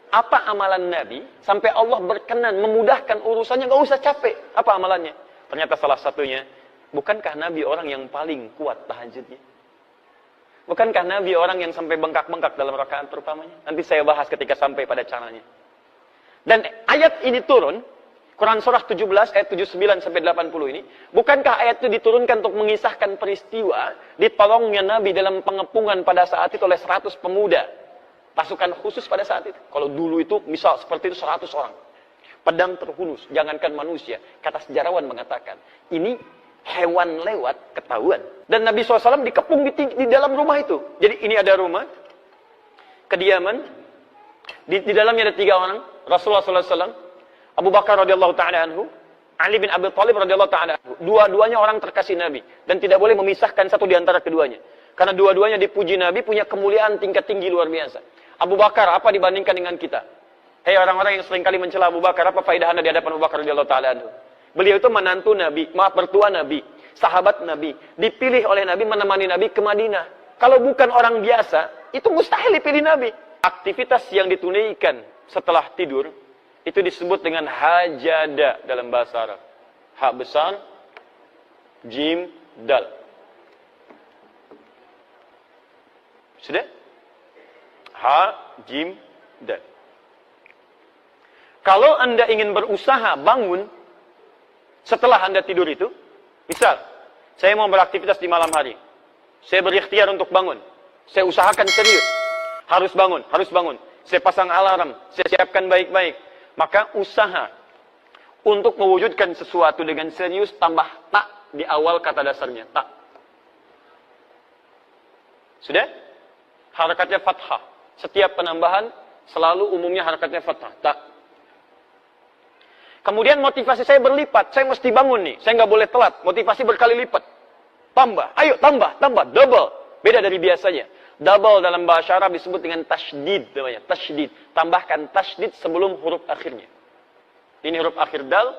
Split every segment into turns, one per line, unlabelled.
Apa amalan Nabi sampai Allah berkenan memudahkan urusannya, nggak usah capek. Apa amalannya? Ternyata salah satunya, bukankah Nabi orang yang paling kuat tahajudnya? Bukankah Nabi orang yang sampai bengkak-bengkak dalam rakaat terutamanya? Nanti saya bahas ketika sampai pada caranya. Dan ayat ini turun, Quran surah 17 ayat 79 sampai 80 ini, bukankah ayat itu diturunkan untuk mengisahkan peristiwa ditolongnya Nabi dalam pengepungan pada saat itu oleh 100 pemuda, pasukan khusus pada saat itu. Kalau dulu itu misal seperti itu 100 orang, pedang terhunus, jangankan manusia, kata sejarawan mengatakan, ini hewan lewat ketahuan. Dan Nabi SAW dikepung di dalam rumah itu. Jadi ini ada rumah, kediaman, di dalamnya ada 3 orang, Rasulullah SAW, Abu Bakar radhiyallahu ta'ala anhu, Ali bin Abi Thalib radhiyallahu ta'ala anhu. Dua-duanya orang terkasih Nabi. Dan tidak boleh memisahkan satu di antara keduanya. Karena dua-duanya dipuji Nabi, punya kemuliaan tingkat tinggi luar biasa. Abu Bakar, apa dibandingkan dengan kita? Hei orang-orang yang seringkali mencela Abu Bakar, apa faedah Anda di hadapan Abu Bakar radhiyallahu ta'ala anhu? Beliau itu menantu Nabi, mertua Nabi, sahabat Nabi. Dipilih oleh Nabi, menemani Nabi ke Madinah. Kalau bukan orang biasa, itu mustahil dipilih Nabi. Aktivitas yang ditunaikan setelah tidur, itu disebut dengan hajada dalam bahasa Arab. Ha besar, jim, dal. Sudah? Ha, jim, dal. Kalau Anda ingin berusaha bangun setelah Anda tidur itu, misal, saya mau beraktivitas di malam hari. Saya berikhtiar untuk bangun. Saya usahakan serius. Harus bangun, harus bangun. Saya pasang alarm, saya siapkan baik-baik. Maka usaha untuk mewujudkan sesuatu dengan serius tambah tak di awal kata dasarnya. Tak. Sudah? Harakatnya fathah. Setiap penambahan selalu umumnya harakatnya fathah. Tak. Kemudian motivasi saya berlipat. Saya mesti bangun nih. Saya nggak boleh telat. Motivasi berkali lipat. Tambah. Ayo tambah. Double. Beda dari biasanya. Double dalam bahasa Arab disebut dengan tasydid namanya. Tasydid. Tambahkan tasydid sebelum huruf akhirnya. Ini huruf akhir dal,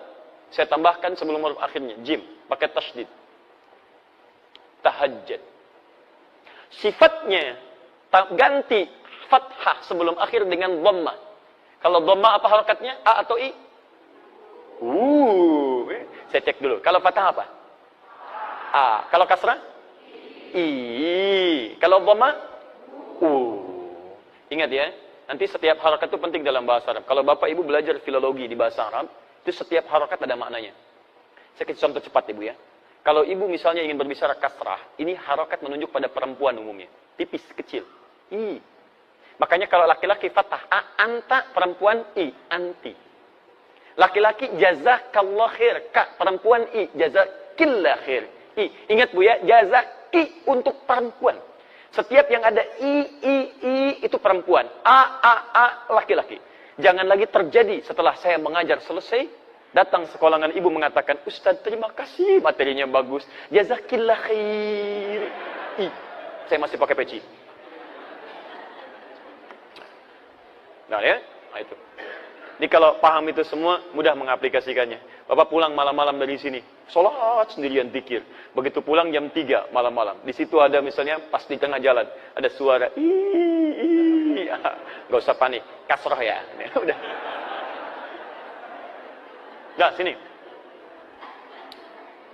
saya tambahkan sebelum huruf akhirnya. Jim. Pakai tasydid. Tahajjud. Sifatnya ganti fathah sebelum akhir dengan dhammah. Kalau dhammah apa harakatnya? A atau I? Saya cek dulu. Kalau fathah apa? A. Kalau kasrah? I. Kalau dhammah? Ingat ya, nanti setiap harakat itu penting dalam bahasa Arab. Kalau Bapak Ibu belajar filologi di bahasa Arab, itu setiap harakat ada maknanya. Saya kasih contoh cepat Ibu ya. Kalau Ibu misalnya ingin berbicara kasrah, ini harakat menunjuk pada perempuan umumnya. Tipis, kecil. I. Makanya kalau laki-laki fathah A, anta, perempuan I, anti. Laki-laki jazakallah khair, ka, perempuan I, jazakillah khair. I. Ingat Bu ya, jazaki untuk perempuan. Setiap yang ada I itu perempuan. A, laki-laki. Jangan lagi terjadi setelah saya mengajar selesai, datang sekolangan ibu mengatakan, Ustaz terima kasih, materinya bagus. Jazakillah khair. I. Saya masih pakai peci. Nah ya, nah itu. Jadi kalau paham itu semua, mudah mengaplikasikannya. Bapak pulang malam-malam dari sini, sholat sendirian zikir. Begitu pulang jam 3 malam-malam. Di situ ada misalnya pas di tengah jalan, ada suara gak usah panik, kasroh ya. Udah. Nah, sini.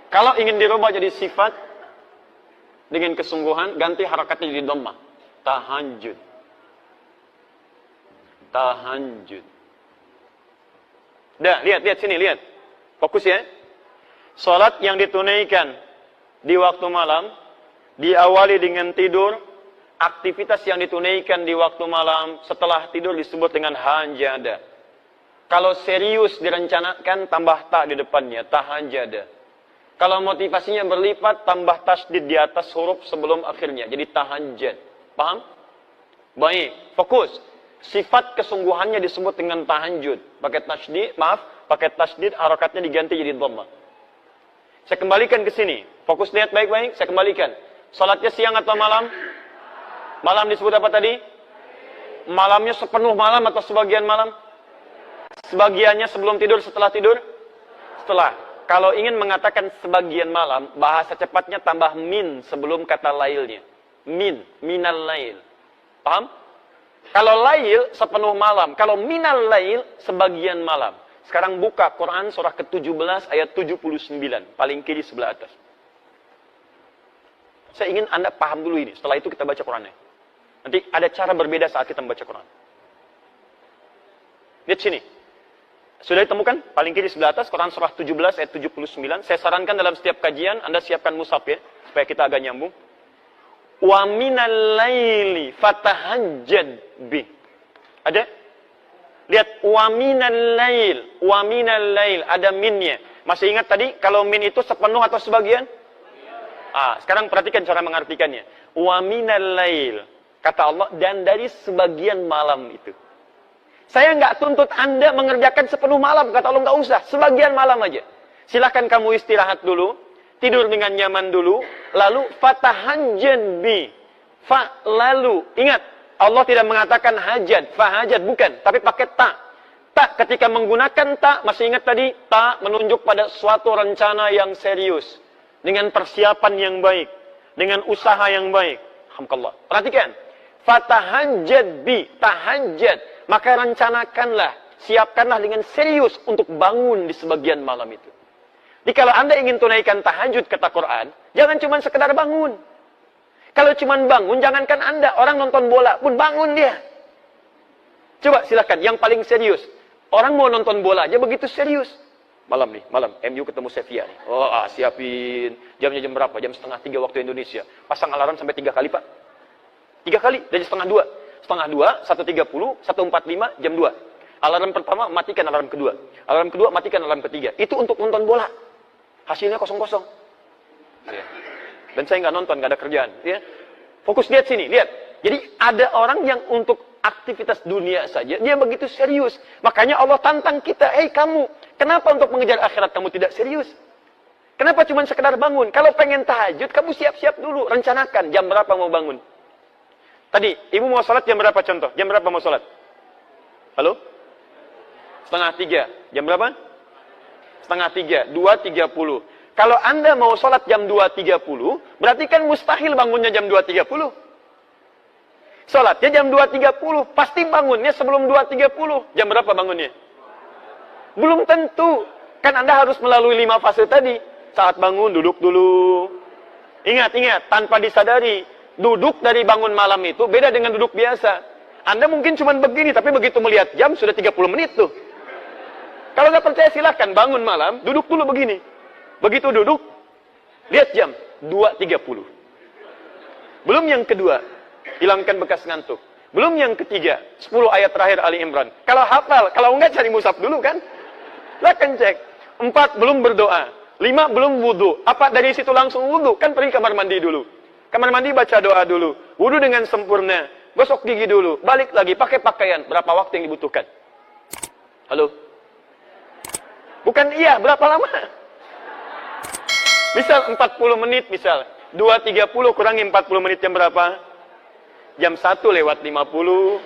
Kalau ingin dirubah jadi sifat dengan kesungguhan, ganti harakatnya jadi dhammah. Tahajud. Tahajud. Dah, lihat sini, lihat. Fokus ya. Salat yang ditunaikan di waktu malam, diawali dengan tidur, aktivitas yang ditunaikan di waktu malam, setelah tidur disebut dengan hajada. Kalau serius direncanakan, tambah ta di depannya, tahajada. Kalau motivasinya berlipat, tambah tasdid di atas huruf sebelum akhirnya, jadi tahajjud. Paham? Baik, fokus. Sifat kesungguhannya disebut dengan tahajud. Pakai tasdid, harakatnya diganti jadi dhammah. Saya kembalikan ke sini. Fokus lihat baik-baik, saya kembalikan. Salatnya siang atau malam? Malam disebut apa tadi? Malamnya sepenuh malam atau sebagian malam? Sebagiannya sebelum tidur, setelah tidur? Setelah. Kalau ingin mengatakan sebagian malam, bahasa cepatnya tambah min sebelum kata lailnya. Minal lail. Paham? Kalau lail, sepenuh malam. Kalau minal lail, sebagian malam. Sekarang buka Quran surah ke-17 ayat 79. Paling kiri sebelah atas. Saya ingin Anda paham dulu ini. Setelah itu kita baca Qurannya. Nanti ada cara berbeda saat kita membaca Quran. Lihat sini. Sudah ditemukan? Paling kiri sebelah atas, Quran surah 17 ayat 79. Saya sarankan dalam setiap kajian, Anda siapkan mushaf ya, supaya kita agak nyambung. Wa minal laili fatahajjad bi. Ada? Lihat, wa minal lail. Wa minal lail. Ada minnya. Masih ingat tadi, kalau min itu sepenuh atau sebagian? Sekarang perhatikan cara mengartikannya. Wa minal lail. Kata Allah, dan dari sebagian malam itu. Saya nggak tuntut Anda mengerjakan sepenuh malam. Kata Allah, nggak usah. Sebagian malam aja. Silahkan kamu istirahat dulu. Tidur dengan nyaman dulu. Lalu, fatahajjad bi. Lalu. Ingat, Allah tidak mengatakan hajat. Fahajat, bukan. Tapi pakai ta. Ta, ketika menggunakan ta, masih ingat tadi? Ta menunjuk pada suatu rencana yang serius. Dengan persiapan yang baik. Dengan usaha yang baik. Alhamdulillah. Perhatikan. Fatahajjad bi. Tahajjad. Maka rencanakanlah, siapkanlah dengan serius untuk bangun di sebagian malam itu. Jadi kalau Anda ingin tunaikan tahajud kata Quran, jangan cuma sekedar bangun. Kalau cuma bangun, jangankan Anda, orang nonton bola pun bangun dia. Coba silakan, yang paling serius. Orang mau nonton bola aja begitu serius. Malam nih, malam, MU ketemu Sevilla nih. Siapin. Jamnya jam berapa? Jam 2:30 waktu Indonesia. Pasang alarm sampai 3 kali, Pak. 3 kali, dari 1:30. 1:30, 1:30, 1:45, jam 2. Alarm pertama, matikan alarm kedua. Alarm kedua, matikan alarm ketiga. Itu untuk nonton bola. Hasilnya 0-0. Ya. Dan saya nggak nonton, nggak ada kerjaan. Ya. Fokus lihat sini, lihat. Jadi ada orang yang untuk aktivitas dunia saja, dia begitu serius. Makanya Allah tantang kita, kamu, kenapa untuk mengejar akhirat kamu tidak serius? Kenapa cuma sekedar bangun? Kalau pengen tahajud, kamu siap-siap dulu. Rencanakan, jam berapa mau bangun. Tadi, ibu mau sholat jam berapa contoh? Jam berapa mau sholat? Halo? 2:30. Jam berapa? 2:30. 2:30. Kalau Anda mau sholat jam 2:30, berarti kan mustahil bangunnya jam 2:30. Sholatnya jam 2:30. Pasti bangunnya sebelum 2:30. Jam berapa bangunnya? Belum tentu. Kan Anda harus melalui 5 fase tadi. Saat bangun, duduk dulu. Ingat, tanpa disadari. Duduk dari bangun malam itu beda dengan duduk biasa. Anda mungkin cuma begini, tapi begitu melihat jam sudah 30 menit tuh. Kalau nggak percaya silahkan bangun malam, duduk dulu begini. Begitu duduk, lihat jam 2:30. Belum yang kedua, hilangkan bekas ngantuk. Belum yang ketiga, 10 ayat terakhir Ali Imran. Kalau hafal, kalau enggak cari mushaf dulu kan. Silahkan cek. 4 belum berdoa. 5 belum wudhu. Apa dari situ langsung wudhu? Kan pergi kamar mandi dulu. Kamar mandi baca doa dulu. Wudhu dengan sempurna. Gosok gigi dulu. Balik lagi pakai pakaian. Berapa waktu yang dibutuhkan? Halo? Bukan iya. Berapa lama? Misal 40 menit misal. 2:30 kurangi 40 menit jam berapa? Jam 1:50.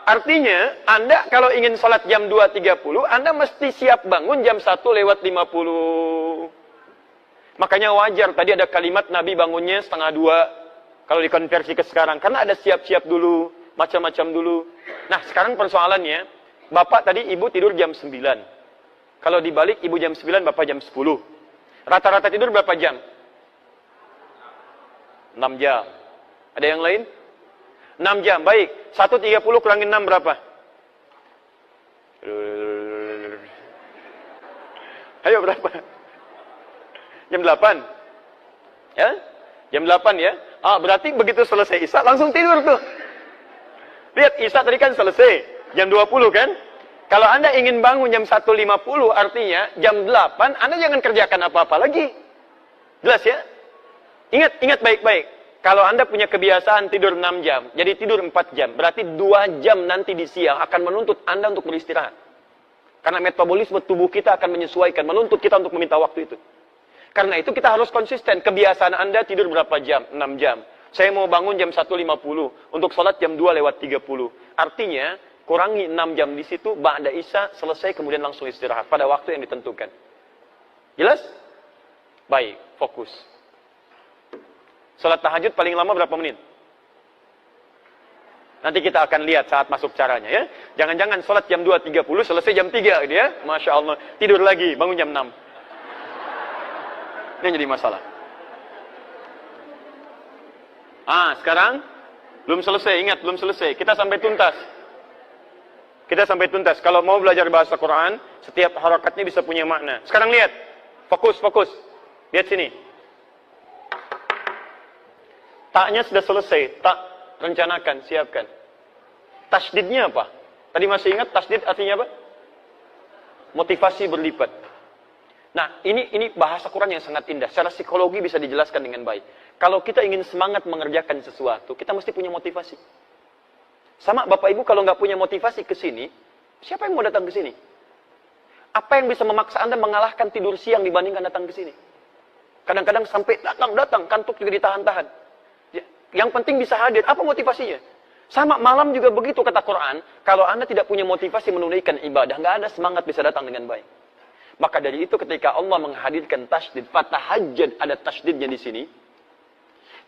Artinya, Anda kalau ingin sholat jam 2:30, Anda mesti siap bangun jam 1:50. Makanya wajar, tadi ada kalimat Nabi bangunnya 1:30, kalau dikonversi ke sekarang. Karena ada siap-siap dulu, macam-macam dulu. Nah, sekarang persoalannya, Bapak tadi Ibu tidur jam 9. Kalau dibalik, Ibu jam 9, Bapak jam 10. Rata-rata tidur berapa jam? 6 jam. Ada yang lain? 6 jam, baik. 1:30 kurangi 6 berapa? Ayo berapa? Jam 8. Ya? Jam 8 ya. Berarti begitu selesai Isya langsung tidur tuh. Lihat Isya tadi kan selesai. Jam 20 kan? Kalau Anda ingin bangun jam 1:50 artinya jam 8 Anda jangan kerjakan apa-apa lagi. Jelas ya? Ingat baik-baik. Kalau Anda punya kebiasaan tidur 6 jam, jadi tidur 4 jam. Berarti 2 jam nanti di siang akan menuntut Anda untuk beristirahat. Karena metabolisme tubuh kita akan menyesuaikan, menuntut kita untuk meminta waktu itu. Karena itu kita harus konsisten. Kebiasaan Anda tidur berapa jam? 6 jam. Saya mau bangun jam 1:50. Untuk sholat jam 2:30. Artinya, kurangi 6 jam di situ, ba'da Isya, selesai, kemudian langsung istirahat. Pada waktu yang ditentukan. Jelas? Baik, fokus. Sholat tahajud paling lama berapa menit? Nanti kita akan lihat saat masuk caranya ya. Jangan-jangan sholat jam 2.30 selesai jam 3 gitu ya. Masya Allah. Tidur lagi, bangun jam 6. Ini jadi masalah. Sekarang belum selesai. Ingat, belum selesai. Kita sampai tuntas. Kita sampai tuntas. Kalau mau belajar bahasa Quran, setiap harakatnya bisa punya makna. Sekarang lihat. Fokus, fokus. Lihat sini. Taknya sudah selesai. Tak, rencanakan, siapkan. Tasdidnya apa? Tadi masih ingat tasdid artinya apa? Motivasi berlipat. Nah, ini bahasa Quran yang sangat indah. Secara psikologi bisa dijelaskan dengan baik. Kalau kita ingin semangat mengerjakan sesuatu, kita mesti punya motivasi. Sama Bapak Ibu kalau nggak punya motivasi ke sini, siapa yang mau datang ke sini? Apa yang bisa memaksa Anda mengalahkan tidur siang dibandingkan datang ke sini? Kadang-kadang sampai datang, kantuk juga ditahan-tahan. Yang penting bisa hadir. Apa motivasinya? Sama malam juga begitu kata Quran. Kalau Anda tidak punya motivasi menunaikan ibadah, nggak ada semangat bisa datang dengan baik. Maka dari itu ketika Allah menghadirkan tasydid, fatahajjad, ada tasydidnya di sini,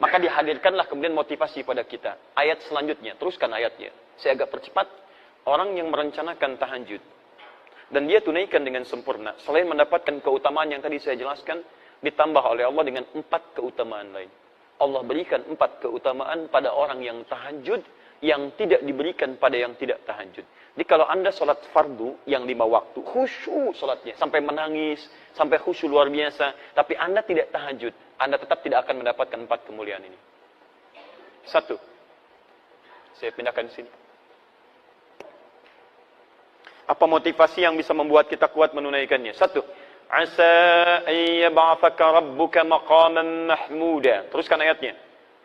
maka dihadirkanlah kemudian motivasi pada kita. Ayat selanjutnya, teruskan ayatnya. Saya agak percepat. Orang yang merencanakan tahajud dan dia tunaikan dengan sempurna, selain mendapatkan keutamaan yang tadi saya jelaskan, ditambah oleh Allah dengan 4 keutamaan lain. Allah berikan 4 keutamaan pada orang yang tahajud yang tidak diberikan pada yang tidak tahajud. Jadi kalau Anda sholat fardu yang 5 waktu, khusyuk sholatnya, sampai menangis, sampai khusyuk luar biasa, tapi Anda tidak tahajud, Anda tetap tidak akan mendapatkan 4 kemuliaan ini. 1. Saya pindahkan di sini. Apa motivasi yang bisa membuat kita kuat menunaikannya? 1. Asa ayyab'athaka rabbuka maqaman mahmuda. Teruskan ayatnya.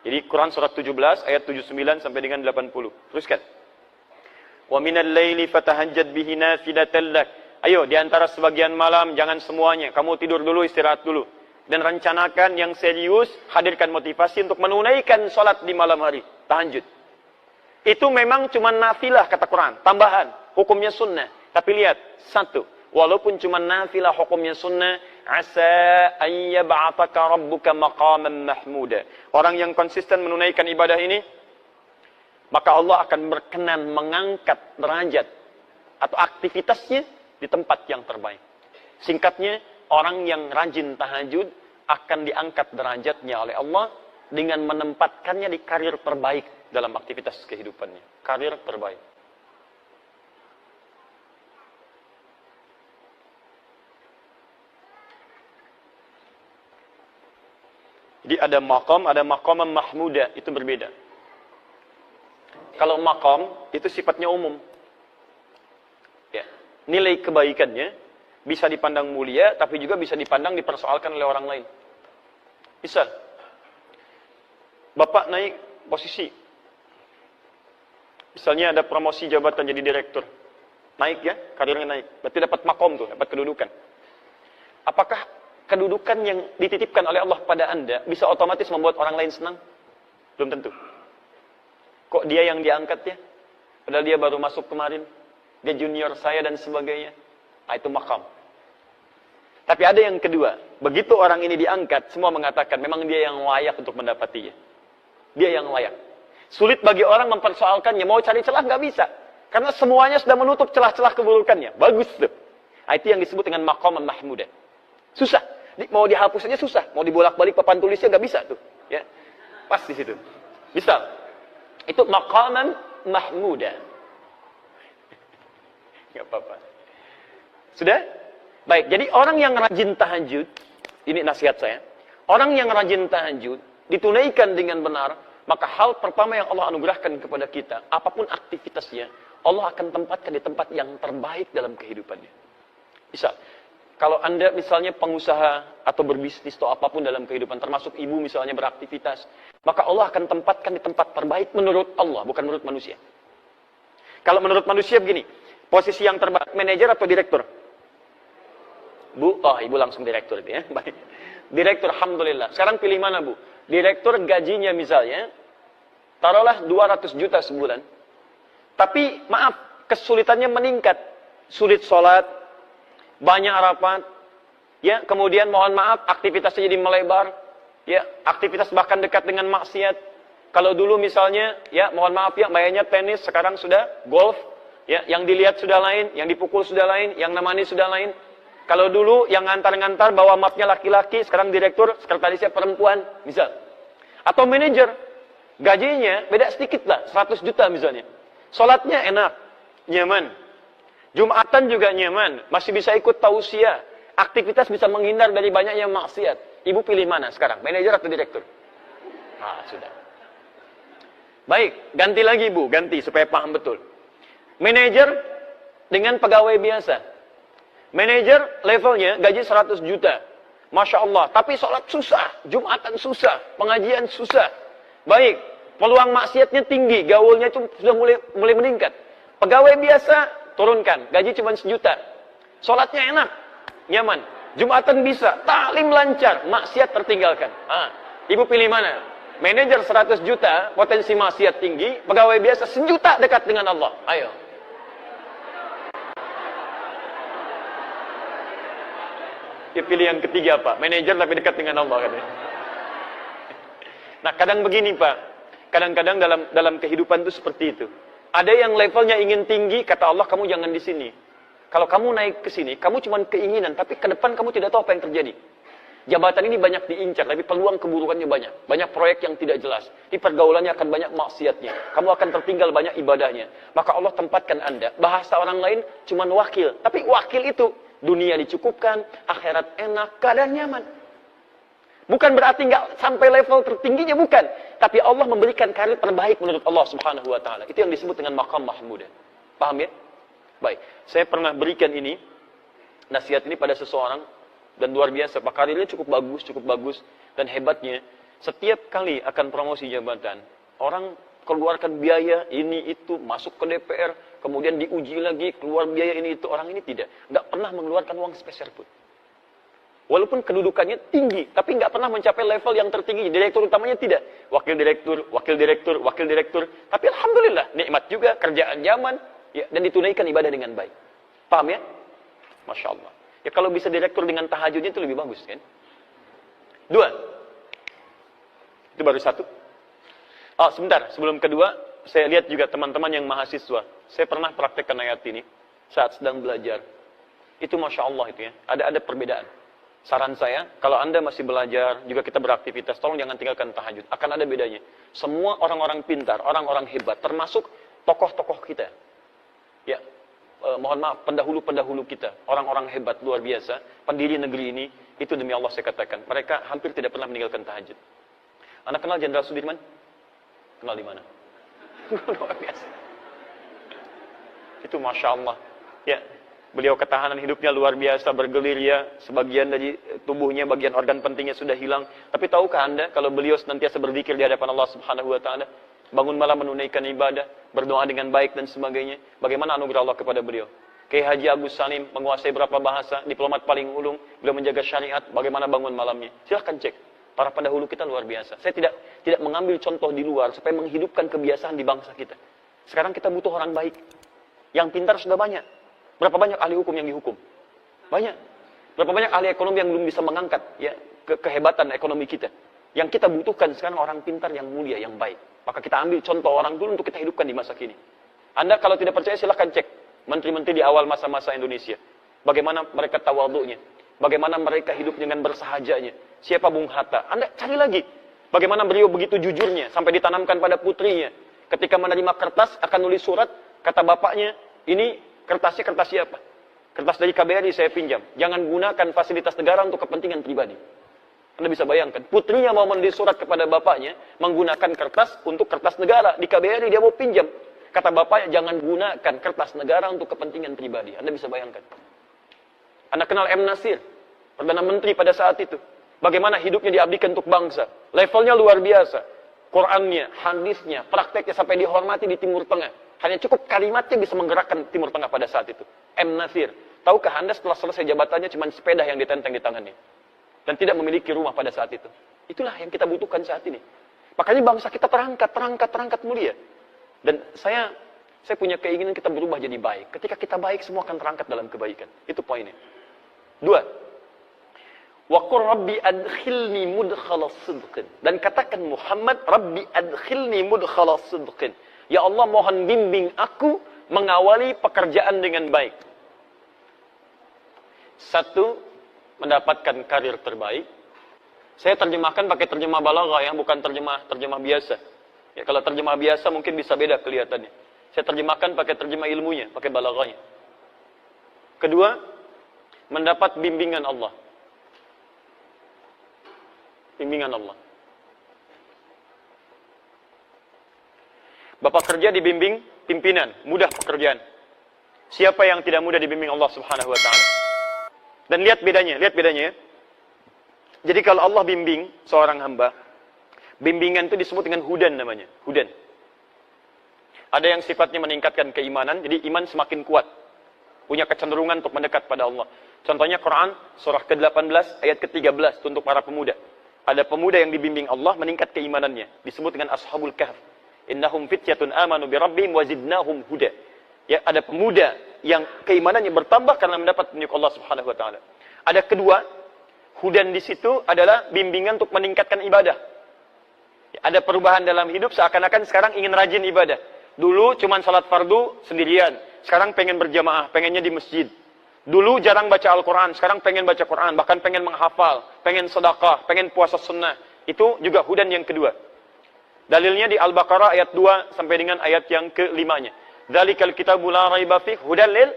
Jadi Quran surat 17 ayat 79 sampai dengan 80. Teruskan. Wa minal laili fatahajjad bihi nafilatan lak. Ayo di antara sebagian malam, jangan semuanya. Kamu tidur dulu, istirahat dulu. Dan rencanakan yang serius, hadirkan motivasi untuk menunaikan sholat di malam hari. Tahajud. Itu memang cuma nafilah kata Quran, tambahan. Hukumnya sunnah. Tapi lihat, 1. Walaupun cuma nafilah hukumnya sunnah, asa ayyab'athaka rabbuka maqaman mahmuda. Orang yang konsisten menunaikan ibadah ini, maka Allah akan berkenan mengangkat derajat atau aktivitasnya di tempat yang terbaik. Singkatnya, orang yang rajin tahajud akan diangkat derajatnya oleh Allah dengan menempatkannya di karir terbaik dalam aktivitas kehidupannya. Karir terbaik. Jadi ada maqam mahmuda, itu berbeda. Kalau maqam, itu sifatnya umum. Ya. Nilai kebaikannya bisa dipandang mulia, tapi juga bisa dipandang dipersoalkan oleh orang lain. Misal, Bapak naik posisi. Misalnya ada promosi jabatan jadi direktur. Naik ya, karirnya naik. Berarti dapat maqam tuh, dapat kedudukan. Apakah kedudukan yang dititipkan oleh Allah pada Anda bisa otomatis membuat orang lain senang? Belum tentu. Kok dia yang diangkat ya? Padahal dia baru masuk kemarin. Dia junior saya dan sebagainya. Itu maqam. Tapi ada yang kedua. Begitu orang ini diangkat, semua mengatakan memang dia yang layak untuk mendapatinya. Dia yang layak. Sulit bagi orang mempersoalkannya. Mau cari celah nggak bisa. Karena semuanya sudah menutup celah-celah keburukannya. Bagus tuh. Itu yang disebut dengan maqam mahmuda. Susah. Mau dihapus saja susah. Mau dibolak-balik papan tulisnya nggak bisa tuh. Ya. Pas di situ. Bisa. Itu maqaman mahmuda. Nggak apa-apa. Sudah? Baik. Jadi orang yang rajin tahajud, ini nasihat saya. Orang yang rajin tahajud, ditunaikan dengan benar, maka hal pertama yang Allah anugerahkan kepada kita, apapun aktivitasnya, Allah akan tempatkan di tempat yang terbaik dalam kehidupannya. Bisa. Kalau Anda misalnya pengusaha atau berbisnis atau apapun dalam kehidupan, termasuk ibu misalnya beraktivitas, maka Allah akan tempatkan di tempat terbaik menurut Allah, bukan menurut manusia. Kalau menurut manusia begini, posisi yang terbaik manajer atau direktur? Bu, ibu langsung direktur itu ya. Baik. Direktur, alhamdulillah. Sekarang pilih mana bu? Direktur gajinya misalnya, taruhlah 200 juta sebulan. Tapi maaf, kesulitannya meningkat. Sulit sholat, banyak rapat, ya, kemudian mohon maaf aktivitasnya jadi melebar, ya, aktivitas bahkan dekat dengan maksiat, Kalau dulu misalnya, ya mohon maaf ya, mainnya tenis, sekarang sudah golf. Ya, yang dilihat sudah lain, yang dipukul sudah lain, yang nemani sudah lain. Kalau dulu yang ngantar-ngantar bawa mapnya laki-laki, sekarang direktur, sekretarisnya perempuan, misal. Atau manajer, gajinya beda sedikit lah, 100 juta misalnya. Sholatnya enak, nyaman. Jumatan juga nyaman, masih bisa ikut tausiah. Aktivitas bisa menghindar dari banyaknya maksiat. Ibu pilih mana sekarang, manajer atau direktur? Ah, sudah. Baik, ganti lagi Bu, ganti supaya paham betul. Manajer dengan pegawai biasa. Manajer levelnya gaji 100 juta. Masya Allah, tapi sholat susah, Jumatan susah, pengajian susah. Baik, peluang maksiatnya tinggi, gaulnya itu sudah mulai meningkat. Pegawai biasa, turunkan, gaji cuma 1 juta. Sholatnya enak, nyaman. Jumatan bisa, taklim lancar, maksiat tertinggalkan. Ibu pilih mana? Manajer 100 juta, potensi maksiat tinggi, pegawai biasa 1 juta dekat dengan Allah. Ayo. Dia pilih yang ketiga Pak, manajer tapi dekat dengan Allah katanya. Nah kadang begini Pak, kadang-kadang dalam kehidupan itu seperti itu. Ada yang levelnya ingin tinggi, kata Allah kamu jangan di sini. Kalau kamu naik ke sini, kamu cuma keinginan, tapi ke depan kamu tidak tahu apa yang terjadi. Jabatan ini banyak diincar, tapi peluang keburukannya banyak. Banyak proyek yang tidak jelas. Di pergaulannya akan banyak maksiatnya. Kamu akan tertinggal banyak ibadahnya. Maka Allah tempatkan Anda, bahasa orang lain cuma wakil. Tapi wakil itu, dunia dicukupkan, akhirat enak, keadaan nyaman. Bukan berarti nggak sampai level tertingginya, bukan. Tapi Allah memberikan karir terbaik menurut Allah Subhanahu wa Ta'ala. Itu yang disebut dengan maqam mahmudah. Paham ya? Baik, saya pernah berikan ini, nasihat ini pada seseorang, dan luar biasa, Pak, karirnya cukup bagus, dan hebatnya, setiap kali akan promosi jabatan, orang keluarkan biaya, ini, itu, masuk ke DPR, kemudian diuji lagi, keluar biaya ini, itu, orang ini tidak. Nggak pernah mengeluarkan uang sepeser pun. Walaupun kedudukannya tinggi, tapi nggak pernah mencapai level yang tertinggi. Direktur utamanya tidak. Wakil direktur. Tapi Alhamdulillah, nikmat juga, kerjaan nyaman, ya, dan ditunaikan ibadah dengan baik. Paham ya? Masya Allah. Ya kalau bisa direktur dengan tahajudnya itu lebih bagus kan? 2. Itu baru 1. Oh sebentar, sebelum kedua, saya lihat juga teman-teman yang mahasiswa. Saya pernah praktekkan ayat ini saat sedang belajar. Itu Masya Allah itu ya, ada perbedaan. Saran saya, kalau Anda masih belajar, juga kita beraktivitas, tolong jangan tinggalkan tahajud. Akan ada bedanya. Semua orang-orang pintar, orang-orang hebat, termasuk tokoh-tokoh kita. Ya, mohon maaf, pendahulu-pendahulu kita, orang-orang hebat luar biasa, pendiri negeri ini, itu demi Allah saya katakan, mereka hampir tidak pernah meninggalkan tahajud. Anda kenal Jenderal Sudirman? Kenal di mana? Luar biasa. Itu Masya Allah. Ya, beliau ketahanan hidupnya luar biasa, bergelir ya, sebagian dari tubuhnya, bagian organ pentingnya sudah hilang. Tapi tahukah Anda, kalau beliau senantiasa berzikir di hadapan Allah Subhanahu wa Ta'ala, bangun malam menunaikan ibadah, berdoa dengan baik dan sebagainya. Bagaimana anugerah Allah kepada beliau? Kiai Haji Agus Salim menguasai berapa bahasa, diplomat paling ulung, beliau menjaga syariat, bagaimana bangun malamnya. Silahkan cek. Para pendahulu kita luar biasa. Saya tidak mengambil contoh di luar supaya menghidupkan kebiasaan di bangsa kita. Sekarang kita butuh orang baik. Yang pintar sudah banyak. Berapa banyak ahli hukum yang dihukum? Banyak. Berapa banyak ahli ekonomi yang belum bisa mengangkat ya kehebatan ekonomi kita. Yang kita butuhkan sekarang orang pintar yang mulia, yang baik. Maka kita ambil contoh orang dulu untuk kita hidupkan di masa kini. Anda kalau tidak percaya silahkan cek menteri-menteri di awal masa-masa Indonesia. Bagaimana mereka tawadhu'nya. Bagaimana mereka hidup dengan bersahajanya. Siapa Bung Hatta? Anda cari lagi. Bagaimana beliau begitu jujurnya sampai ditanamkan pada putrinya. Ketika menerima kertas akan nulis surat, kata bapaknya, ini kertasnya kertas siapa? Kertas dari KBRI saya pinjam. Jangan gunakan fasilitas negara untuk kepentingan pribadi. Anda bisa bayangkan, putrinya mau menulis surat kepada bapaknya, menggunakan kertas untuk kertas negara. Di KBRI dia mau pinjam. Kata bapaknya, jangan gunakan kertas negara untuk kepentingan pribadi. Anda bisa bayangkan. Anda kenal M. Nasir, Perdana Menteri pada saat itu. Bagaimana hidupnya diabdikan untuk bangsa. Levelnya luar biasa. Qurannya, hadisnya, prakteknya sampai dihormati di Timur Tengah. Hanya cukup kalimatnya bisa menggerakkan Timur Tengah pada saat itu. M. Nasir. Tahukah Anda setelah selesai jabatannya cuma sepeda yang ditenteng di tangannya. Dan tidak memiliki rumah pada saat itu. Itulah yang kita butuhkan saat ini. Makanya bangsa kita terangkat mulia. Dan saya punya keinginan kita berubah jadi baik. Ketika kita baik, semua akan terangkat dalam kebaikan. Itu poinnya. 2. Wa qur rabbi adkhilni mudkhala sidqin. Dan katakan Muhammad, Rabbi adkhilni mudkhala sidqin. Ya Allah, mohon bimbing aku mengawali pekerjaan dengan baik. Satu, mendapatkan karir terbaik. Saya terjemahkan pakai terjemah balaghah ya, bukan terjemah biasa. Ya, kalau terjemah biasa mungkin bisa beda kelihatannya. Saya terjemahkan pakai terjemah ilmunya, pakai balaghahnya. Kedua, mendapat bimbingan Allah. Bimbingan Allah. Bapak kerja dibimbing pimpinan, mudah pekerjaan. Siapa yang tidak mudah dibimbing Allah Subhanahu wa taala? Dan lihat bedanya ya. Jadi kalau Allah bimbing seorang hamba, bimbingan itu disebut dengan hudan namanya, hudan. Ada yang sifatnya meningkatkan keimanan, jadi iman semakin kuat. Punya kecenderungan untuk mendekat pada Allah. Contohnya Quran surah ke-18 ayat ke-13 untuk para pemuda. Ada pemuda yang dibimbing Allah meningkat keimanannya, disebut dengan Ashabul Kahf. Innahum fityatun amanu bi rabbihim wa zidnahum huda. Ya, ada pemuda yang keimanannya bertambah karena mendapat petunjuk Allah Subhanahu wa taala. Ada kedua, hudan di situ adalah bimbingan untuk meningkatkan ibadah. Ya, ada perubahan dalam hidup, seakan-akan sekarang ingin rajin ibadah. Dulu cuma salat fardu sendirian, sekarang pengen berjamaah, pengennya di masjid. Dulu jarang baca Al-Quran, sekarang pengen baca Quran, bahkan pengen menghafal, pengen sedekah, pengen puasa sunnah. Itu juga hudan yang kedua. Dalilnya di Al-Baqarah ayat 2 sampai dengan ayat yang ke-5-nya. Dzalikal kitabu la raiba fihi hudan lil.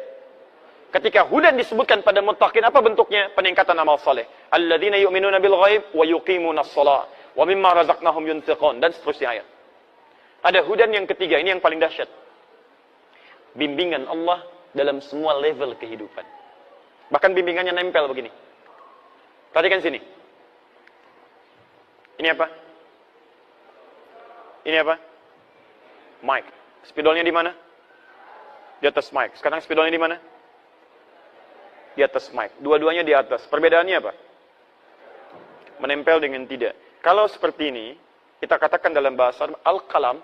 Ketika hudan disebutkan pada muttaqin, apa bentuknya? Peningkatan amal saleh. Alladzina yu'minuna bil ghaib wa yuqimunas shalah wa mimma razaqnahum yunfiqun, dan seterusnya ayat. Ada hudan yang ketiga, ini yang paling dahsyat. Bimbingan Allah dalam semua level kehidupan. Bahkan bimbingannya nempel begini. Perhatikan sini. Ini apa? Ini apa? Mic. Spidolnya di mana? Di atas mic. Sekarang spidolnya di mana? Di atas mic. Dua-duanya di atas. Perbedaannya apa? Menempel dengan tidak. Kalau seperti ini, kita katakan dalam bahasa al-qalam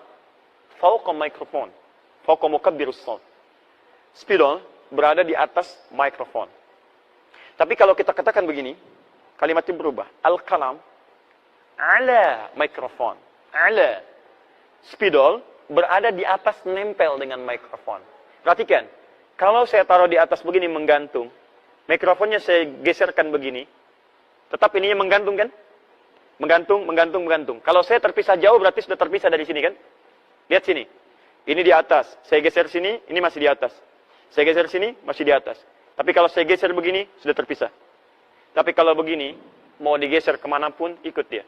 fawqa mikrofon, fawqa mukabbirus shaut. Spidol berada di atas mikrofon. Tapi kalau kita katakan begini, kalimatnya berubah. Al-qalam ala mikrofon. Ala. Spidol berada di atas, nempel dengan mikrofon. Perhatikan, kalau saya taruh di atas begini menggantung, mikrofonnya saya geserkan begini, tetap ininya menggantung kan? Menggantung. Kalau saya terpisah jauh berarti sudah terpisah dari sini kan? Lihat sini. Ini di atas. Saya geser sini, ini masih di atas. Saya geser sini, masih di atas. Tapi kalau saya geser begini, sudah terpisah. Tapi kalau begini, mau digeser kemanapun, ikut dia.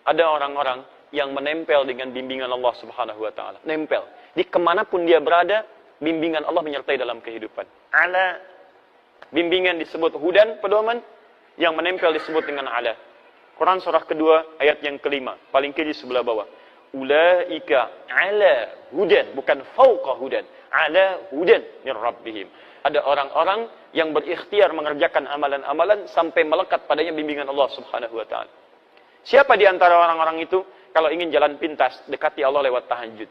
Ada orang-orang yang menempel dengan bimbingan Allah Subhanahu wa ta'ala. Nempel. Di kemanapun dia berada, bimbingan Allah menyertai dalam kehidupan. Ala. Bimbingan disebut hudan, pedoman. Yang menempel disebut dengan ala. Quran surah kedua, ayat yang kelima. Paling kiri sebelah bawah. Ulaika ala hudan. Bukan fauqa hudan. Ala hudan min rabbihim. Ada orang-orang yang berikhtiar mengerjakan amalan-amalan sampai melekat padanya bimbingan Allah Subhanahu wa ta'ala. Siapa di antara orang-orang itu? Kalau ingin jalan pintas, dekati Allah lewat tahajud.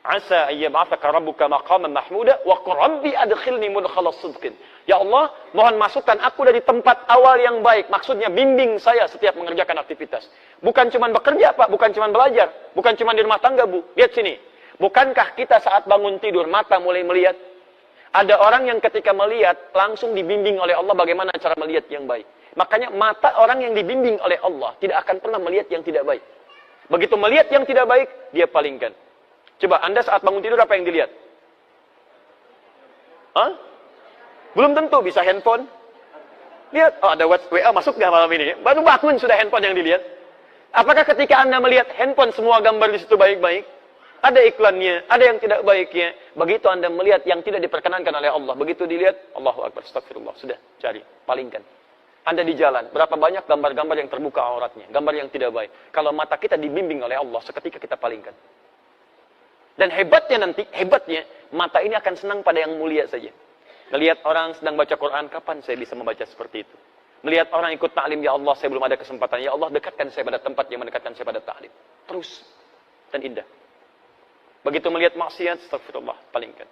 Asa ayyab'atsaka rabbuka maqaman mahmuda wa qur rabbi adkhilni mudkhala sidqin. Ya Allah, mohon masukkan aku dari tempat awal yang baik. Maksudnya bimbing saya setiap mengerjakan aktivitas. Bukan cuma bekerja, Pak, bukan cuma belajar, bukan cuma di rumah tangga, Bu. Lihat sini. Bukankah kita saat bangun tidur mata mulai melihat? Ada orang yang ketika melihat langsung dibimbing oleh Allah bagaimana cara melihat yang baik. Makanya mata orang yang dibimbing oleh Allah tidak akan pernah melihat yang tidak baik. Begitu melihat yang tidak baik, dia palingkan. Coba Anda saat bangun tidur apa yang dilihat? Hah? Belum tentu, bisa handphone. Lihat, oh ada WA masuk nggak malam ini? Baru bangun sudah handphone yang dilihat. Apakah ketika Anda melihat handphone semua gambar di situ baik-baik? Ada iklannya, ada yang tidak baiknya. Begitu Anda melihat yang tidak diperkenankan oleh Allah, begitu dilihat, Allahu Akbar, astagfirullah, sudah, cari, palingkan. Anda di jalan, berapa banyak gambar-gambar yang terbuka auratnya, gambar yang tidak baik. Kalau mata kita dibimbing oleh Allah, seketika kita palingkan. Dan hebatnya mata ini akan senang pada yang mulia saja. Melihat orang sedang baca Quran, kapan saya bisa membaca seperti itu? Melihat orang ikut ta'lim, ya Allah, saya belum ada kesempatan. Ya Allah, dekatkan saya pada tempat yang mendekatkan saya pada ta'lim. Terus, dan indah. Begitu melihat maksiat, astagfirullah, palingkan.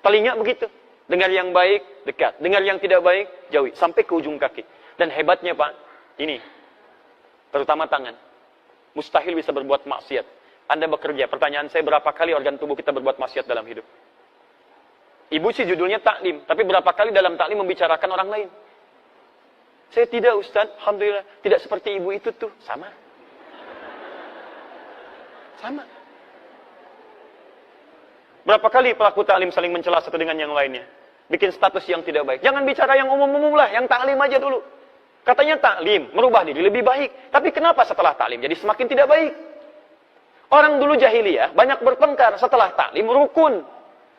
Telinga begitu. Dengar yang baik, dekat. Dengar yang tidak baik, jauhi. Sampai ke ujung kaki. Dan hebatnya Pak, ini, terutama tangan. Mustahil bisa berbuat maksiat. Anda bekerja, pertanyaan saya berapa kali organ tubuh kita berbuat maksiat dalam hidup? Ibu sih judulnya taklim, tapi berapa kali dalam taklim membicarakan orang lain? Saya tidak Ustaz, alhamdulillah, tidak seperti ibu itu tuh, sama. Sama. Berapa kali pelaku taklim saling mencela satu dengan yang lainnya? Bikin status yang tidak baik. Jangan bicara yang umum-umum lah, yang taklim aja dulu. Katanya taklim, merubah diri lebih baik. Tapi kenapa setelah taklim jadi semakin tidak baik? Orang dulu jahiliyah banyak bertengkar, setelah taklim rukun.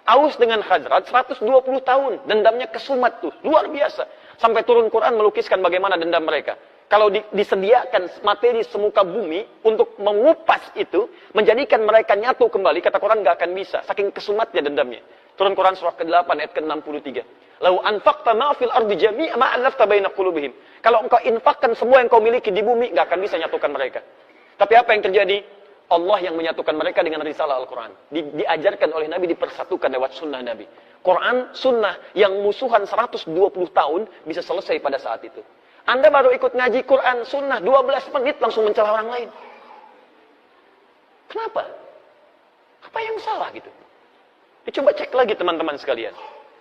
Aus dengan Khazraj 120 tahun, dendamnya kesumat tuh, luar biasa. Sampai turun Quran melukiskan bagaimana dendam mereka. Kalau disediakan materi semuka bumi untuk mengupas itu, menjadikan mereka nyatu kembali, kata Quran gak akan bisa. Saking kesumatnya dendamnya. Turun Quran surah ke-8 ayat ke-63. Lau anfaqta ma fil ardi jami'a ma alafta baina qulubihim. Kalau engkau infakkan semua yang kau miliki di bumi, gak akan bisa nyatukan mereka. Tapi apa yang terjadi? Allah yang menyatukan mereka dengan risalah Al-Quran. Diajarkan oleh Nabi, dipersatukan lewat sunnah Nabi. Quran, sunnah yang musuhan 120 tahun bisa selesai pada saat itu. Anda baru ikut ngaji Quran, sunnah 12 menit langsung mencela orang lain. Kenapa? Apa yang salah gitu? Coba cek lagi teman-teman sekalian.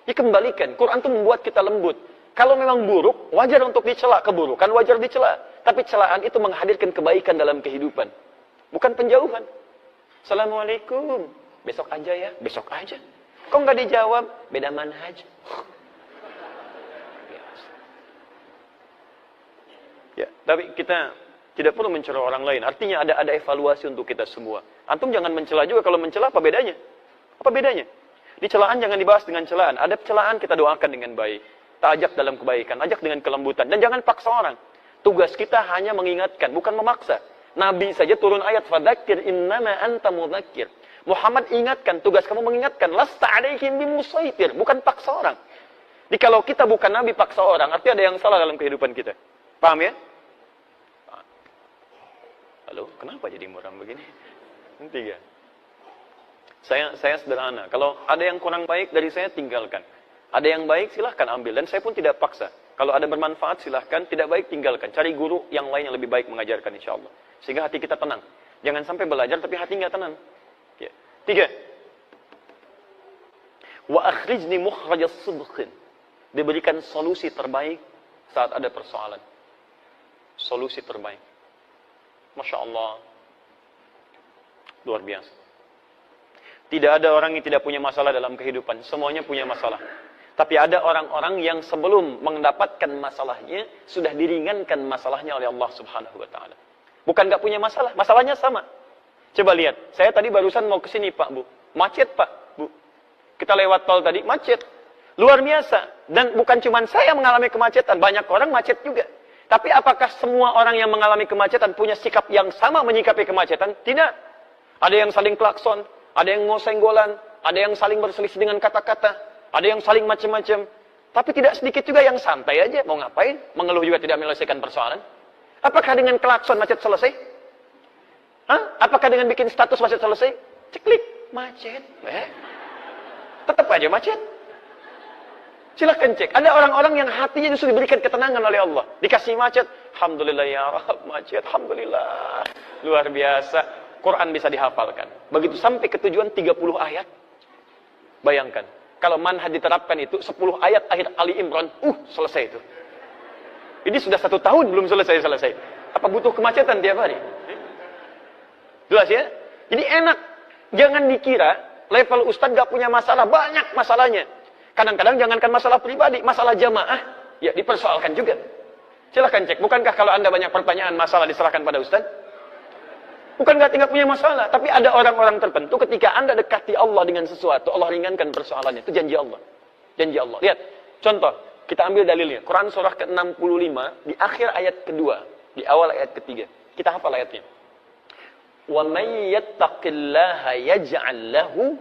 Dikembalikan. Quran itu membuat kita lembut. Kalau memang buruk, wajar untuk dicela. Keburukan wajar dicela. Tapi celaan itu menghadirkan kebaikan dalam kehidupan. Bukan penjauhan. Assalamualaikum. Besok aja ya. Besok aja. Kok nggak dijawab? Beda manhaj. Ya, tapi kita tidak perlu mencela orang lain. Artinya ada evaluasi untuk kita semua. Antum jangan mencela juga. Kalau mencela apa bedanya? Apa bedanya? Di celaan jangan dibahas dengan celaan. Ada celaan kita doakan dengan baik. Kita ajak dalam kebaikan, ajak dengan kelembutan. Dan jangan paksa orang. Tugas kita hanya mengingatkan, bukan memaksa. Nabi saja turun ayat, fadzakir innama anta mudzakir. Muhammad ingatkan, tugas kamu mengingatkan. Lasta alaihim bimusaitir, bukan paksa orang. Jadi kalau kita bukan Nabi paksa orang, artinya ada yang salah dalam kehidupan kita. Paham ya? Halo, kenapa jadi muram begini? Tiga. Saya sederhana. Kalau ada yang kurang baik dari saya, tinggalkan. Ada yang baik, silahkan ambil. Dan saya pun tidak paksa. Kalau ada bermanfaat, silahkan. Tidak baik, tinggalkan. Cari guru yang lain yang lebih baik mengajarkan, insya Allah. Sehingga hati kita tenang. Jangan sampai belajar, tapi hati nggak tenang. Ya. 3. Wa akhrijni mukhrajas sidqin. Diberikan solusi terbaik saat ada persoalan. Solusi terbaik. Masya Allah. Luar biasa. Tidak ada orang yang tidak punya masalah dalam kehidupan. Semuanya punya masalah. Tapi ada orang-orang yang sebelum mendapatkan masalahnya, sudah diringankan masalahnya oleh Allah Subhanahu wa Ta'ala. Bukan nggak punya masalah, masalahnya sama. Coba lihat, saya tadi barusan mau ke sini Pak Bu. Macet Pak Bu. Kita lewat tol tadi, macet. Luar biasa. Dan bukan cuma saya mengalami kemacetan, banyak orang macet juga. Tapi apakah semua orang yang mengalami kemacetan punya sikap yang sama menyikapi kemacetan? Tidak. Ada yang saling klakson. Ada yang mau senggolan, ada yang saling berselisih dengan kata-kata, ada yang saling macam-macam. Tapi tidak sedikit juga yang santai aja, mau ngapain? Mengeluh juga tidak menyelesaikan persoalan. Apakah dengan klakson macet selesai? Hah? Apakah dengan bikin status macet selesai? Ceklik, macet. Tetap aja macet. Silahkan cek. Ada orang-orang yang hatinya justru diberikan ketenangan oleh Allah. Dikasih macet, alhamdulillah ya Rabb, macet, alhamdulillah. Luar biasa. Quran bisa dihafalkan. Begitu sampai ke tujuan 30 ayat. Bayangkan. Kalau manhaj diterapkan itu 10 ayat akhir Ali Imran. Selesai itu. Ini sudah 1 tahun belum selesai-selesai. Apa butuh kemacetan tiap hari? Jelas ya? Jadi enak. Jangan dikira level ustaz gak punya masalah. Banyak masalahnya. Kadang-kadang jangankan masalah pribadi. Masalah jamaah. Ya dipersoalkan juga. Silahkan cek. Bukankah kalau anda banyak pertanyaan masalah diserahkan pada ustaz? Bukan nggak punya masalah, tapi ada orang-orang tertentu ketika anda dekati Allah dengan sesuatu, Allah ringankan persoalannya. Itu janji Allah. Janji Allah. Lihat, contoh, kita ambil dalilnya. Quran surah ke-65, di akhir ayat kedua, di awal ayat ketiga. Kita hafal ayatnya. Wa may yattaqillaha yaj'al lahu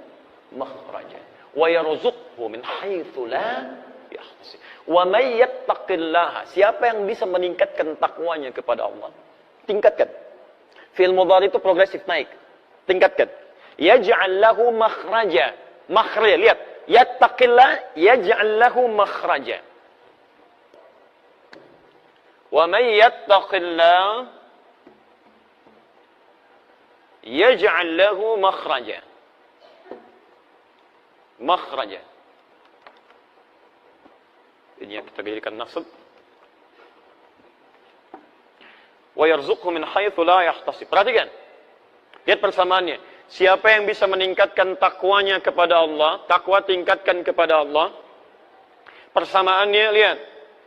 makhraja wa yarzuqhu min haitsu la yahtasib. Wa may yattaqillaha, siapa yang bisa meningkatkan takwanya kepada Allah? Tingkatkan. Fi'il mudhari itu progresif naik. Tingkatkan. Yaj'al lahu makhraja. Makhraja, lihat. Yattaqillah yaj'al lahu makhraja. Wa may yattaqillah yaj'al lahu makhraja. Makhraja. Ini yang kita jadikan nasab. Wa yarzuqhu min haitsu la yahtasib. Perhatikan. Lihat persamaannya. Siapa yang bisa meningkatkan takwanya kepada Allah, takwa tingkatkan kepada Allah. Persamaannya lihat.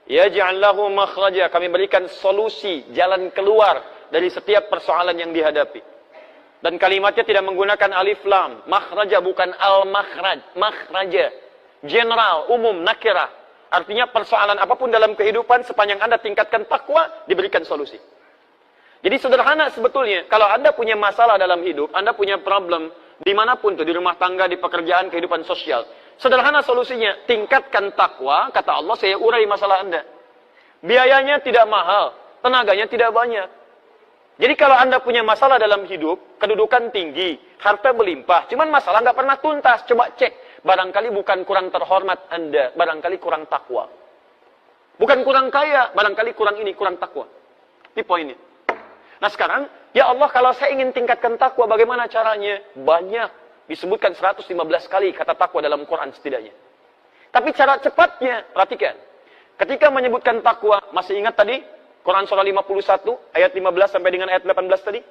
Yaj'al lahu makhraja. Kami berikan solusi, jalan keluar dari setiap persoalan yang dihadapi. Dan kalimatnya tidak menggunakan alif lam. Makhraja bukan al-makhraj. Makhraja. General, umum, nakirah. Artinya persoalan apapun dalam kehidupan, sepanjang Anda tingkatkan takwa, diberikan solusi. Jadi sederhana sebetulnya. Kalau Anda punya masalah dalam hidup, Anda punya problem, dimanapun tuh, di rumah tangga, di pekerjaan, kehidupan sosial. Sederhana solusinya, tingkatkan takwa, kata Allah, saya urai masalah Anda. Biayanya tidak mahal, tenaganya tidak banyak. Jadi kalau Anda punya masalah dalam hidup, kedudukan tinggi, harta berlimpah, cuman masalah nggak pernah tuntas, coba cek. Barangkali bukan kurang terhormat Anda, barangkali kurang takwa. Bukan kurang kaya, barangkali kurang ini, kurang takwa. Ini poinnya. Nah sekarang, ya Allah kalau saya ingin tingkatkan takwa, bagaimana caranya? Banyak. Disebutkan 115 kali kata takwa dalam Quran setidaknya. Tapi cara cepatnya, perhatikan. Ketika menyebutkan takwa, masih ingat tadi? Quran surah 51 ayat 15 sampai dengan ayat 18 tadi.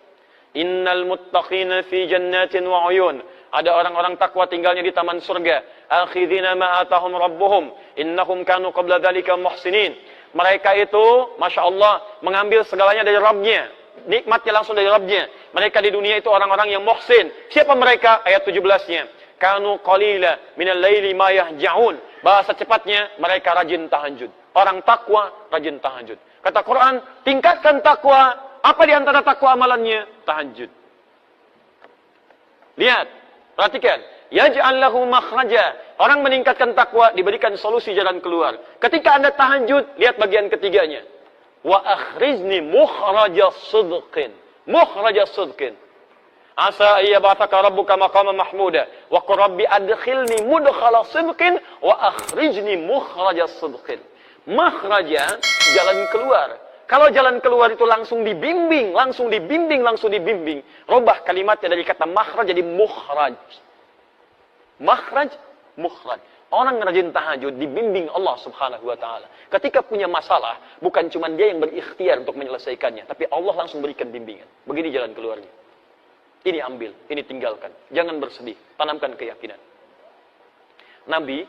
Innal muttaqina fi jannatin wa uyun. Ada orang-orang takwa tinggalnya di taman surga. Akhidhina ma atahum rabbuhum innahum kanu qabla dzalika muhsinin. Mereka itu, Masya Allah, mengambil segalanya dari Rabbnya. Nikmatnya langsung dari Rabbnya. Mereka di dunia itu orang-orang yang muhsin. Siapa mereka? Ayat 17-nya. Kanu qalila minal laili ma yahja'un. Bahasa cepatnya, mereka rajin tahajud. Orang takwa rajin tahajud. Kata Quran, tingkatkan takwa. Apa di antara takwa amalannya? Tahajud. Lihat, perhatikan. Yaj'al lahu makhraja. Orang meningkatkan takwa, diberikan solusi jalan keluar. Ketika Anda tahajud, lihat bagian ketiganya. Wa akhrizni mukhraja sidqin. Mukhraja sidqin. Asa iyyabataka rabbuka maqama mahmuda. Wa qur rabbi adkhilni mudkhala sidqin. Wa akhrizni mukhraja sidqin. Makhraja, jalan keluar. Kalau jalan keluar itu langsung dibimbing, langsung dibimbing, langsung dibimbing. Rubah kalimatnya dari kata makhraj jadi mukhraj. Makhraj, mukhraj. Orang rajin tahajud dibimbing Allah Subhanahu wa taala. Ketika punya masalah, bukan cuma dia yang berikhtiar untuk menyelesaikannya, tapi Allah langsung berikan bimbingan. Begini jalan keluarnya. Ini ambil, ini tinggalkan. Jangan bersedih, tanamkan keyakinan. Nabi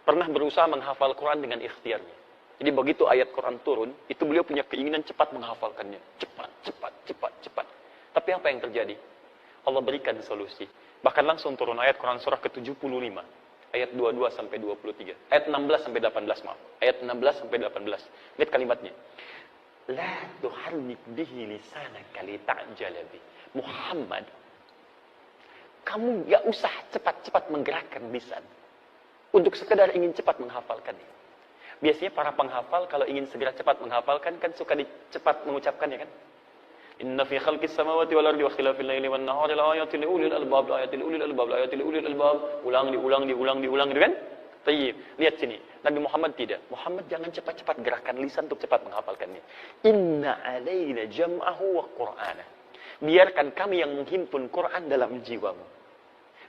pernah berusaha menghafal Quran dengan ikhtiarnya. Jadi begitu ayat Quran turun, itu beliau punya keinginan cepat menghafalkannya. Cepat, cepat, cepat, cepat. Tapi apa yang terjadi? Allah berikan solusi. Bahkan langsung turun ayat Quran surah ke-75. Ayat 22 sampai 23. Ayat 16 sampai 18, maaf. Ayat 16 sampai 18. Lihat kalimatnya. La tuharrik bihi lisanaka lita'jala bih. Muhammad, kamu gak usah cepat-cepat menggerakkan lisan untuk sekedar ingin cepat menghafalkannya. Biasanya para penghafal kalau ingin segera cepat menghafalkan kan suka cepat mengucapkannya kan. Inna fi khalqis samawati wal ardi wa ikhtilafil laili wan nahari la ayatin li ulil albab, la ayatin li ulil albab, la ayatin li ulil albab. Ulang diulang gitu kan? Tayyib. Lihat sini. Nabi Muhammad tidak. Muhammad jangan cepat-cepat gerakan lisan untuk cepat menghafalkannya. Inna alaina jam'ahu wa qur'ana. Biarkan kami yang menghimpun Quran dalam jiwamu.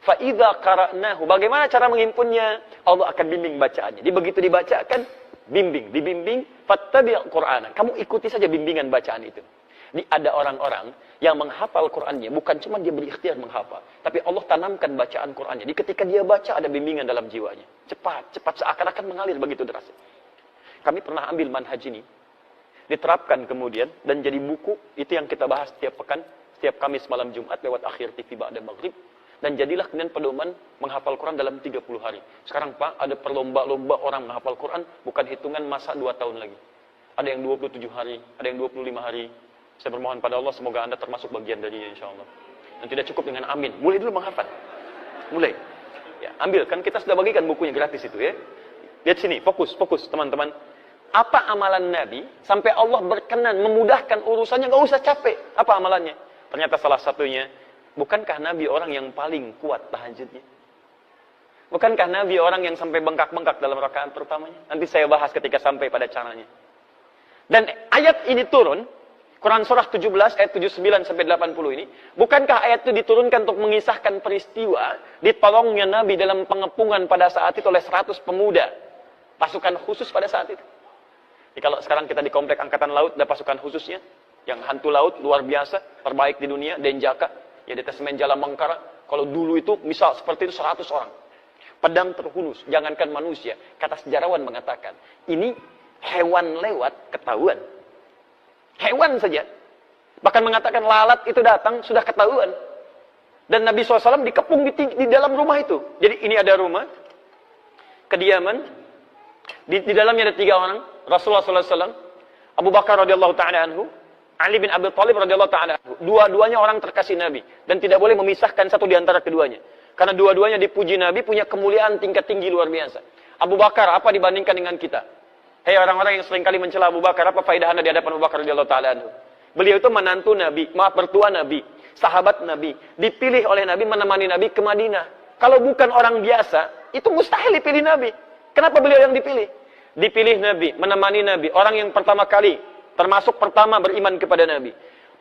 Fa idza qara'nahu, bagaimana cara menghimpunnya? Allah akan bimbing bacaannya. Jadi begitu dibacakan, dibimbing, fattabi' Qur'ana. Kamu ikuti saja bimbingan bacaan itu. Ini ada orang-orang yang menghafal Qur'annya, bukan cuma dia berikhtiar menghafal, tapi Allah tanamkan bacaan Qur'annya. Jadi ketika dia baca ada bimbingan dalam jiwanya. Cepat seakan-akan mengalir begitu derasnya. Kami pernah ambil manhaj ini, diterapkan kemudian dan jadi buku, itu yang kita bahas setiap pekan, setiap Kamis malam Jumat lewat Akhir TV Ba'da Maghrib. Dan jadilah kemudian pedoman menghafal Quran dalam 30 hari. Sekarang Pak, ada perlomba-lomba orang menghafal Quran, bukan hitungan masa 2 tahun lagi. Ada yang 27 hari, ada yang 25 hari. Saya bermohon pada Allah, semoga Anda termasuk bagian darinya insyaAllah. Dan tidak cukup dengan amin. Mulai dulu menghafal. Mulai. Ya, ambil, kan kita sudah bagikan bukunya gratis itu ya. Lihat sini, fokus teman-teman. Apa amalan Nabi, sampai Allah berkenan, memudahkan urusannya, gak usah capek. Apa amalannya? Ternyata salah satunya, bukankah Nabi orang yang paling kuat tahajudnya? Bukankah Nabi orang yang sampai bengkak-bengkak dalam rakaat pertamanya? Nanti saya bahas ketika sampai pada caranya. Dan ayat ini turun, Quran surah 17 ayat 79 sampai 80 ini, bukankah ayat itu diturunkan untuk mengisahkan peristiwa ditolongnya Nabi dalam pengepungan pada saat itu oleh 100 pemuda, pasukan khusus pada saat itu. Jadi kalau sekarang kita di komplek angkatan laut, ada pasukan khususnya, yang hantu laut luar biasa, terbaik di dunia, Denjaka, ya Detasmen Jala Mangkara. Kalau dulu itu misal seperti itu 100 orang. Pedang terhunus, jangankan manusia. Kata sejarawan mengatakan, ini hewan lewat ketahuan. Hewan saja. Bahkan mengatakan lalat itu datang sudah ketahuan. Dan Nabi SAW dikepung di dalam rumah itu. Jadi ini ada rumah, kediaman, di dalamnya ada 3 orang, Rasulullah SAW, Abu Bakar radhiyallahu ta'ala anhu, Ali bin Abi Thalib radhiyallahu ta'ala anhu. Dua-duanya orang terkasih Nabi. Dan tidak boleh memisahkan satu di antara keduanya. Karena dua-duanya dipuji Nabi, punya kemuliaan tingkat tinggi luar biasa. Abu Bakar, apa dibandingkan dengan kita? Hei orang-orang yang seringkali mencela Abu Bakar, apa faedah Anda di hadapan Abu Bakar radhiyallahu ta'ala anhu? Beliau itu menantu Nabi, mertua Nabi, sahabat Nabi, dipilih oleh Nabi menemani Nabi ke Madinah. Kalau bukan orang biasa, itu mustahil dipilih Nabi. Kenapa beliau yang dipilih? Dipilih Nabi, menemani Nabi, orang yang pertama kali, termasuk pertama beriman kepada Nabi.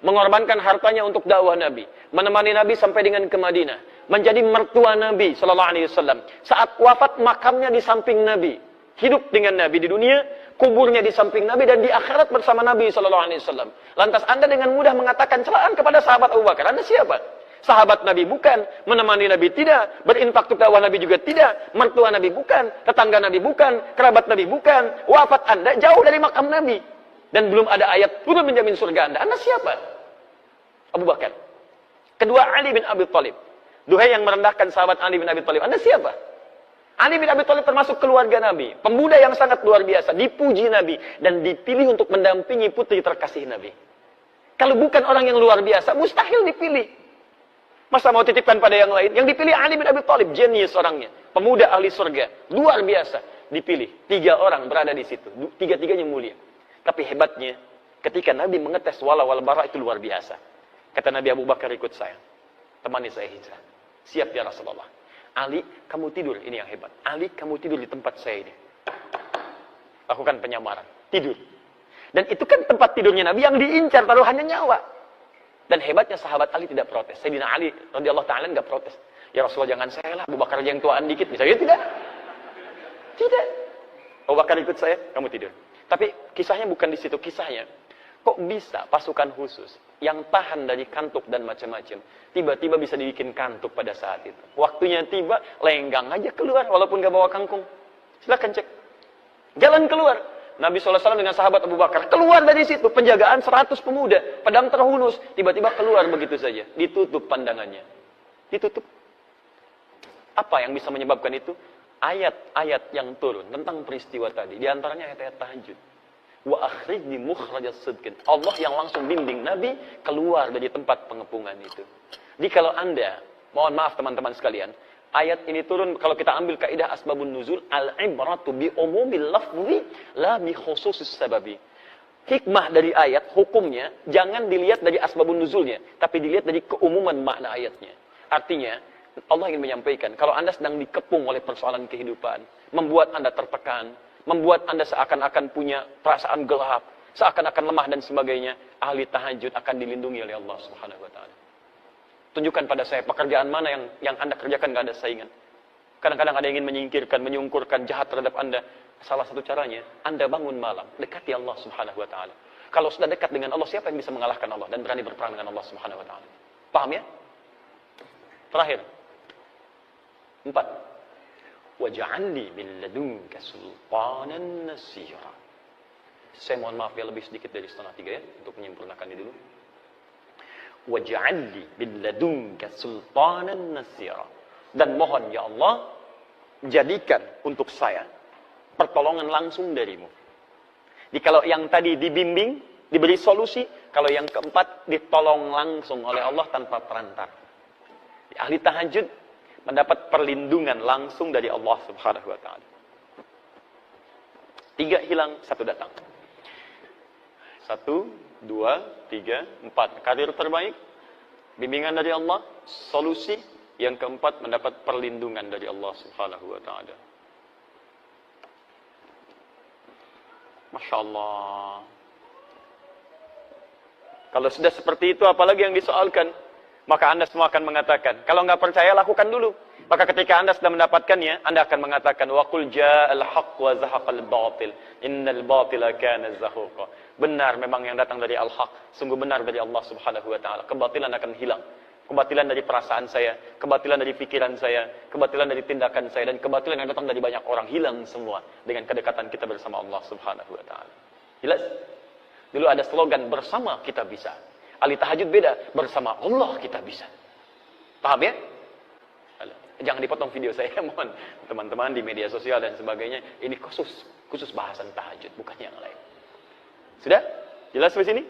Mengorbankan hartanya untuk dakwah Nabi, menemani Nabi sampai dengan ke Madinah, menjadi mertua Nabi sallallahu alaihi wasallam. Saat wafat makamnya di samping Nabi, hidup dengan Nabi di dunia, kuburnya di samping Nabi dan di akhirat bersama Nabi sallallahu alaihi wasallam. Lantas Anda dengan mudah mengatakan celaan kepada sahabat Abu Bakar. Anda siapa? Sahabat Nabi bukan, menemani Nabi tidak, berinfak untuk dakwah Nabi juga tidak, mertua Nabi bukan, tetangga Nabi bukan, kerabat Nabi bukan. Wafat Anda jauh dari makam Nabi. Dan belum ada ayat turun menjamin surga Anda. Anda siapa? Abu Bakar. Kedua, Ali bin Abi Thalib. Duhai yang merendahkan sahabat Ali bin Abi Thalib. Anda siapa? Ali bin Abi Thalib termasuk keluarga Nabi. Pemuda yang sangat luar biasa. Dipuji Nabi. Dan dipilih untuk mendampingi putri terkasih Nabi. Kalau bukan orang yang luar biasa, mustahil dipilih. Masa mau titipkan pada yang lain? Yang dipilih Ali bin Abi Thalib. Jenius orangnya. Pemuda ahli surga. Luar biasa. Dipilih. 3 orang berada di situ. 3-3-nya mulia. Tapi hebatnya, ketika Nabi mengetes wala wal bara itu luar biasa. Kata Nabi Abu Bakar, ikut saya. Temani saya hijrah. Siap ya Rasulullah. Ali, kamu tidur. Ini yang hebat. Ali, kamu tidur di tempat saya ini. Lakukan penyamaran. Tidur. Dan itu kan tempat tidurnya Nabi yang diincar taruhannya nyawa. Dan hebatnya sahabat Ali tidak protes. Sayyidina Ali radhiyallahu ta'ala enggak protes. Ya Rasulullah jangan saya lah. Abu Bakar yang tuaan dikit. Misalnya tidak. Tidak. Abu Bakar ikut saya, kamu tidur. Tapi kisahnya bukan di situ. Kisahnya, kok bisa pasukan khusus yang tahan dari kantuk dan macam-macam, tiba-tiba bisa dibikin kantuk pada saat itu. Waktunya tiba, lenggang aja keluar, walaupun gak bawa kangkung. Silakan cek. Jalan keluar. Nabi SAW dengan sahabat Abu Bakar, keluar dari situ. Penjagaan 100 pemuda, pedang terhunus. Tiba-tiba keluar begitu saja. Ditutup pandangannya. Ditutup. Apa yang bisa menyebabkan itu? Ayat-ayat yang turun tentang peristiwa tadi, di antaranya ayat-ayat tahajud. Wa akhrijni mukhrajas sidqin. Allah yang langsung bimbing Nabi keluar dari tempat pengepungan itu. Jadi kalau Anda, mohon maaf teman-teman sekalian, ayat ini turun kalau kita ambil kaidah asbabun nuzul, al-ibratu bi umumil lafzi la bi khususis sababi. Hikmah dari ayat, hukumnya jangan dilihat dari asbabun nuzulnya, tapi dilihat dari keumuman makna ayatnya. Artinya Allah ingin menyampaikan, kalau Anda sedang dikepung oleh persoalan kehidupan, membuat Anda tertekan, membuat Anda seakan-akan punya perasaan gelap, seakan-akan lemah dan sebagainya, ahli tahajud akan dilindungi oleh Allah Subhanahu wa taala. Tunjukkan pada saya pekerjaan mana yang Anda kerjakan gak ada saingan. Kadang-kadang ada yang ingin menyingkirkan, menyungkurkan, jahat terhadap Anda. Salah satu caranya, Anda bangun malam, dekati Allah Subhanahu wa taala. Kalau sudah dekat dengan Allah, siapa yang bisa mengalahkan Allah dan berani berperang dengan Allah Subhanahu wa taala? Paham ya? Terakhir. 4. Waj'alni min ladunka sultanan nasira. Saya mohon maaf ya lebih sedikit dari 2:30 ya untuk menyempurnakan ini dulu. Waj'alni min ladunka sultanan nasira. Dan mohon ya Allah jadikan untuk saya pertolongan langsung darimu. Jadi kalau yang tadi dibimbing, diberi solusi, kalau yang keempat ditolong langsung oleh Allah tanpa perantara. Ahli tahajud mendapat perlindungan langsung dari Allah Subhanahu wa taala. 3 hilang, 1 datang. 1, 2, 3, 4. Karir terbaik, bimbingan dari Allah, solusi. Yang keempat mendapat perlindungan dari Allah Subhanahu wa taala. Masya Allah. Kalau sudah seperti itu, apalagi yang disoalkan? Maka Anda semua akan mengatakan, kalau nggak percaya, lakukan dulu. Maka ketika Anda sudah mendapatkannya, Anda akan mengatakan, وَقُلْ جَاءَ الْحَقُّ وَزَهَقَ الْبَاطِلِ إِنَّ الْبَاطِلَ كَانَ زَهُوقًا. Benar memang yang datang dari Al-Haq, sungguh benar dari Allah Subhanahu wa taala. Kebatilan akan hilang. Kebatilan dari perasaan saya, kebatilan dari pikiran saya, kebatilan dari tindakan saya, dan kebatilan yang datang dari banyak orang hilang semua dengan kedekatan kita bersama Allah Subhanahu wa taala. Jelas? Dulu ada slogan, bersama kita bisa. Ali tahajud beda, bersama Allah kita bisa. Paham ya? Jangan dipotong video saya, mohon teman-teman di media sosial dan sebagainya. Ini khusus bahasan tahajud, bukan yang lain. Sudah? Jelas di sini?